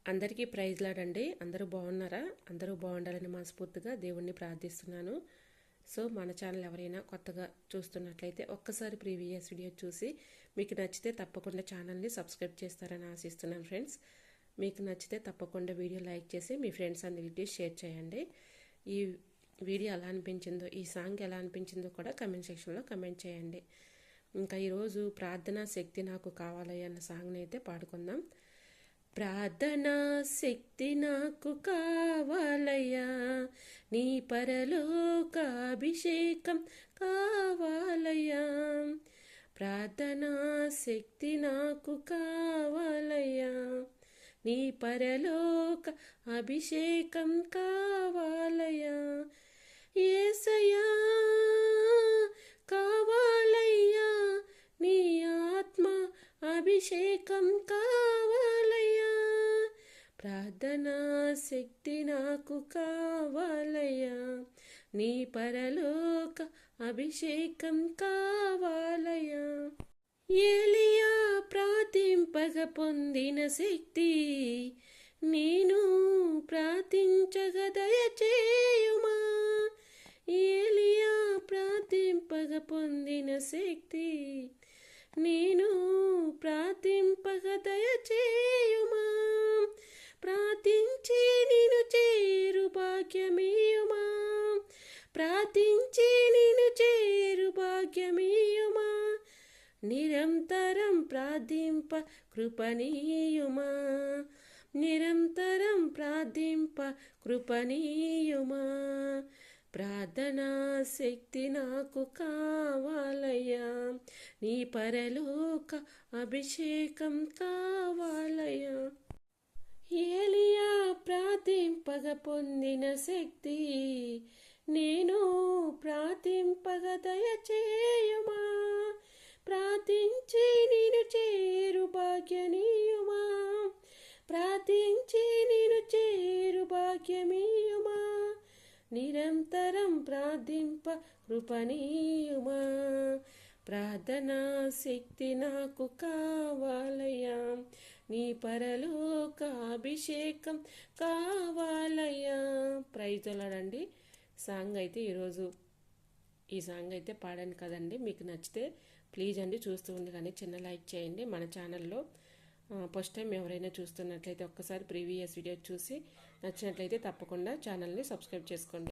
అందరికీ ప్రైజ్ లాడండి. అందరూ బాగున్నారా? అందరూ బాగుండాలని మనస్ఫూర్తిగా దేవుణ్ణి ప్రార్థిస్తున్నాను. సో మన ఛానల్ ఎవరైనా కొత్తగా చూస్తున్నట్లయితే ఒక్కసారి ప్రీవియస్ వీడియో చూసి మీకు నచ్చితే తప్పకుండా ఛానల్ని సబ్స్క్రైబ్ చేస్తారని ఆశిస్తున్నాను ఫ్రెండ్స్. మీకు నచ్చితే తప్పకుండా వీడియో లైక్ చేసి మీ ఫ్రెండ్స్ అందరికీ షేర్ చేయండి. ఈ వీడియో ఎలా అనిపించిందో, ఈ సాంగ్ ఎలా అనిపించిందో కూడా కమెంట్ సెక్షన్లో కమెంట్ చేయండి. ఇంకా ఈరోజు ప్రార్థనా శక్తి నాకు కావాలయ్య అన్న సాంగ్ని అయితే పాడుకుందాం. ప్రార్థనా శక్తి నాకు కావాలయ్యా, నీ పరలోకాభిషేకం కావాలయ్యా. ప్రార్థనా శక్తి నాకు కావాలయ్యా, నీ పరలోక అభిషేకం కావాలయ్యా. యేసయ్యా కావాలయ్యా, నీ ఆత్మ అభిషేకం కావాలయ్యా. ప్రార్థనా శక్తి నాకు కావాలయ్యా, నీ పరలోక అభిషేకం కావాలయ్యా. ఏలియా ప్రార్థింపగ పొందిన శక్తి నేను ప్రార్థించగ దయచేయుమా. ఏలియా ప్రార్థింపగ పొందిన శక్తి నేను ప్రార్థింపగ దయచేయుమా. ప్రార్థించి నేను చేరు భాగ్యమేయుమా. ప్రార్థించి నేను చేరు భాగ్యమేయుమా. నిరంతరం ప్రార్థింప కృపణీయుమా. నిరంతరం ప్రార్థింప కృపణీయుమా. ప్రార్థనా శక్తి నాకు కావాలయ్యా, నీ పరలోక అభిషేకం కావాలయ్యా. ఏలియా ప్రార్థింపగ పొందిన శక్తి నేను ప్రార్థింపగ దయచేయుమా. ప్రార్థించి నేను చేరు భాగ్యనీయుమా. ప్రార్థించి నేను చేరు భాగ్యమీయుమా. నిరంతరం ప్రార్థింప కృపణీయుమా. ప్రార్థనా శక్తి నాకు కావాలయ్యా, నీ పరలోక అభిషేకం కావాలయ్యా. ప్రైజ్లాడండి. సాంగ్ అయితే ఈరోజు ఈ సాంగ్ అయితే పాడాను కదండి. మీకు నచ్చితే ప్లీజ్ అండి చూస్తూ ఉండి కానీ చిన్న లైక్ చేయండి. మన ఛానల్లో ఫస్ట్ టైం ఎవరైనా చూస్తున్నట్లయితే ఒక్కసారి ప్రీవియస్ వీడియో చూసి నచ్చినట్లయితే తప్పకుండా ఛానల్ని సబ్స్క్రైబ్ చేసుకోండి.